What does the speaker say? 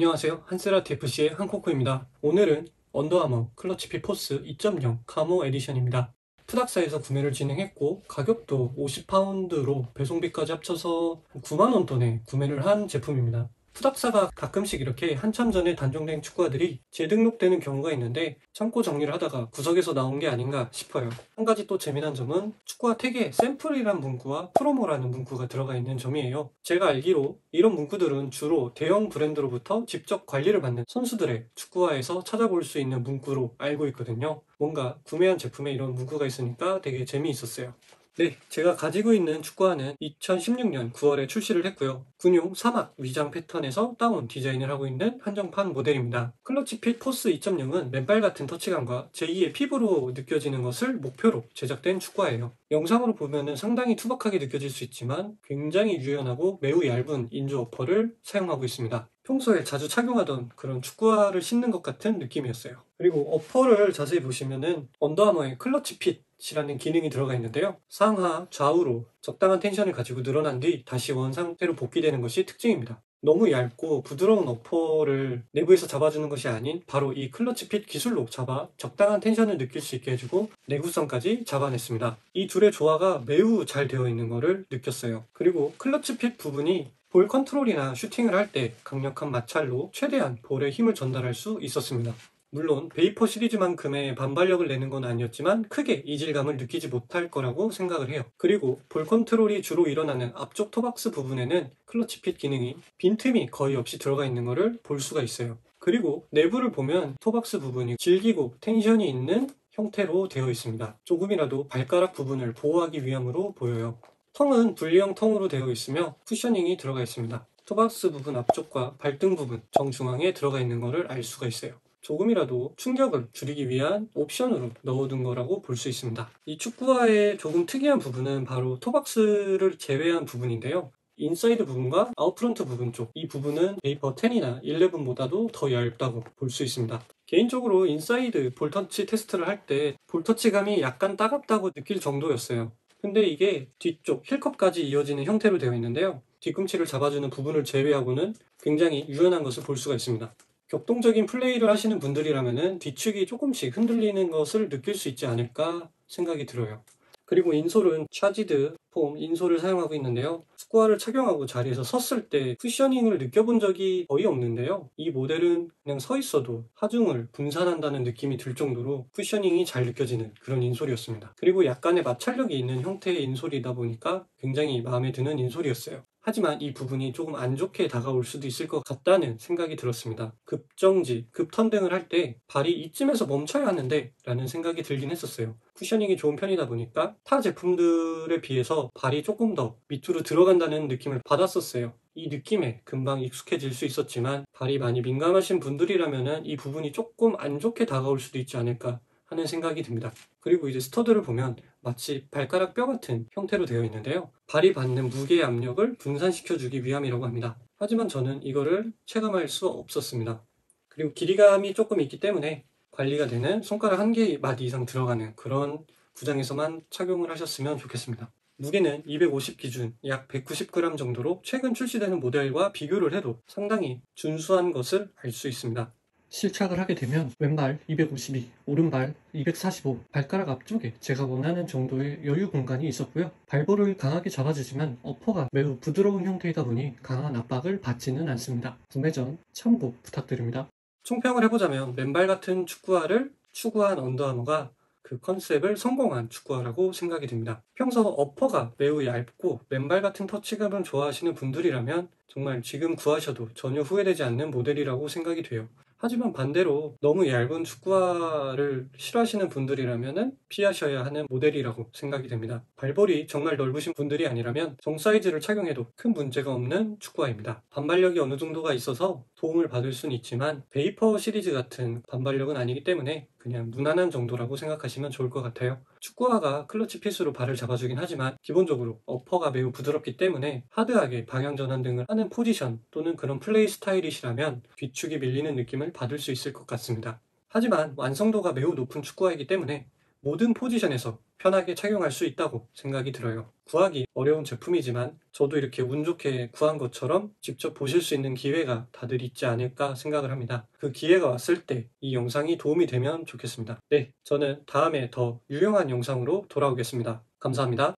안녕하세요. 한세라트 FC의 한코코입니다. 오늘은 언더아머 클러치핏 포스 2.0 카모 에디션입니다. 푸닥사에서 구매를 진행했고 가격도 50파운드로 배송비까지 합쳐서 9만원 돈에 구매를 한 제품입니다. 푸닥사가 가끔씩 이렇게 한참 전에 단종된 축구화들이 재등록되는 경우가 있는데 창고 정리를 하다가 구석에서 나온 게 아닌가 싶어요. 한 가지 또 재미난 점은 축구화 택에 샘플이란 문구와 프로모라는 문구가 들어가 있는 점이에요. 제가 알기로 이런 문구들은 주로 대형 브랜드로부터 직접 관리를 받는 선수들의 축구화에서 찾아볼 수 있는 문구로 알고 있거든요. 뭔가 구매한 제품에 이런 문구가 있으니까 되게 재미있었어요. 네, 제가 가지고 있는 축구화는 2016년 9월에 출시를 했고요. 군용 사막 위장 패턴에서 다운 디자인을 하고 있는 한정판 모델입니다. 클러치핏 포스 2.0은 맨발 같은 터치감과 제2의 피부로 느껴지는 것을 목표로 제작된 축구화예요. 영상으로 보면 상당히 투박하게 느껴질 수 있지만 굉장히 유연하고 매우 얇은 인조 어퍼를 사용하고 있습니다. 평소에 자주 착용하던 그런 축구화를 신는 것 같은 느낌이었어요. 그리고 어퍼를 자세히 보시면은 언더아머의 클러치핏이라는 기능이 들어가 있는데요. 상하 좌우로 적당한 텐션을 가지고 늘어난 뒤 다시 원 상태로 복귀되는 것이 특징입니다. 너무 얇고 부드러운 어퍼를 내부에서 잡아주는 것이 아닌 바로 이 클러치핏 기술로 잡아 적당한 텐션을 느낄 수 있게 해주고 내구성까지 잡아냈습니다. 이 둘의 조화가 매우 잘 되어 있는 것을 느꼈어요. 그리고 클러치핏 부분이 볼 컨트롤이나 슈팅을 할 때 강력한 마찰로 최대한 볼에 힘을 전달할 수 있었습니다. 물론 베이퍼 시리즈만큼의 반발력을 내는 건 아니었지만 크게 이질감을 느끼지 못할 거라고 생각을 해요. 그리고 볼 컨트롤이 주로 일어나는 앞쪽 토박스 부분에는 클러치핏 기능이 빈틈이 거의 없이 들어가 있는 것을 볼 수가 있어요. 그리고 내부를 보면 토박스 부분이 질기고 텐션이 있는 형태로 되어 있습니다. 조금이라도 발가락 부분을 보호하기 위함으로 보여요. 텅은 분리형 텅으로 되어 있으며 쿠셔닝이 들어가 있습니다. 토박스 부분 앞쪽과 발등 부분 정중앙에 들어가 있는 것을 알 수가 있어요. 조금이라도 충격을 줄이기 위한 옵션으로 넣어둔 거라고 볼 수 있습니다. 이 축구화의 조금 특이한 부분은 바로 토박스를 제외한 부분인데요. 인사이드 부분과 아웃프런트 부분 쪽, 이 부분은 베이퍼 10이나 11보다도 더 얇다고 볼 수 있습니다. 개인적으로 인사이드 볼터치 테스트를 할 때 볼터치감이 약간 따갑다고 느낄 정도였어요. 근데 이게 뒤쪽 힐컵까지 이어지는 형태로 되어 있는데요. 뒤꿈치를 잡아주는 부분을 제외하고는 굉장히 유연한 것을 볼 수가 있습니다. 격동적인 플레이를 하시는 분들이라면 뒤축이 조금씩 흔들리는 것을 느낄 수 있지 않을까 생각이 들어요. 그리고 인솔은 차지드 폼 인솔을 사용하고 있는데요. 축구화를 착용하고 자리에서 섰을 때 쿠셔닝을 느껴본 적이 거의 없는데요. 이 모델은 그냥 서 있어도 하중을 분산한다는 느낌이 들 정도로 쿠셔닝이 잘 느껴지는 그런 인솔이었습니다. 그리고 약간의 마찰력이 있는 형태의 인솔이다 보니까 굉장히 마음에 드는 인솔이었어요. 하지만 이 부분이 조금 안 좋게 다가올 수도 있을 것 같다는 생각이 들었습니다. 급정지, 급턴 등을 할 때 발이 이쯤에서 멈춰야 하는데 라는 생각이 들긴 했었어요. 쿠셔닝이 좋은 편이다 보니까 타 제품들에 비해서 발이 조금 더 밑으로 들어간다는 느낌을 받았었어요. 이 느낌에 금방 익숙해질 수 있었지만 발이 많이 민감하신 분들이라면 이 부분이 조금 안 좋게 다가올 수도 있지 않을까 하는 생각이 듭니다. 그리고 이제 스터드를 보면 마치 발가락 뼈 같은 형태로 되어 있는데요. 발이 받는 무게의 압력을 분산시켜주기 위함이라고 합니다. 하지만 저는 이거를 체감할 수 없었습니다. 그리고 길이감이 조금 있기 때문에 관리가 되는 손가락 한 개 맛 이상 들어가는 그런 구장에서만 착용을 하셨으면 좋겠습니다. 무게는 250 기준 약 190g 정도로 최근 출시되는 모델과 비교를 해도 상당히 준수한 것을 알 수 있습니다. 실착을 하게 되면 왼발 252, 오른발 245, 발가락 앞쪽에 제가 원하는 정도의 여유 공간이 있었고요. 발볼을 강하게 잡아주지만 어퍼가 매우 부드러운 형태이다 보니 강한 압박을 받지는 않습니다. 구매 전 참고 부탁드립니다. 총평을 해보자면 맨발 같은 축구화를 추구한 언더아머가 그 컨셉을 성공한 축구화라고 생각이 듭니다. 평소 어퍼가 매우 얇고 맨발 같은 터치감을 좋아하시는 분들이라면 정말 지금 구하셔도 전혀 후회되지 않는 모델이라고 생각이 돼요. 하지만 반대로 너무 얇은 축구화를 싫어하시는 분들이라면 피하셔야 하는 모델이라고 생각이 됩니다. 발볼이 정말 넓으신 분들이 아니라면 정 사이즈를 착용해도 큰 문제가 없는 축구화입니다. 반발력이 어느 정도가 있어서 도움을 받을 수는 있지만 베이퍼 시리즈 같은 반발력은 아니기 때문에 그냥 무난한 정도라고 생각하시면 좋을 것 같아요. 축구화가 클러치 핏으로 발을 잡아주긴 하지만 기본적으로 어퍼가 매우 부드럽기 때문에 하드하게 방향 전환 등을 하는 포지션 또는 그런 플레이 스타일이시라면 뒤축이 밀리는 느낌을 받을 수 있을 것 같습니다. 하지만 완성도가 매우 높은 축구화이기 때문에 모든 포지션에서 편하게 착용할 수 있다고 생각이 들어요. 구하기 어려운 제품이지만 저도 이렇게 운 좋게 구한 것처럼 직접 보실 수 있는 기회가 다들 있지 않을까 생각을 합니다. 그 기회가 왔을 때 이 영상이 도움이 되면 좋겠습니다. 네, 저는 다음에 더 유용한 영상으로 돌아오겠습니다. 감사합니다.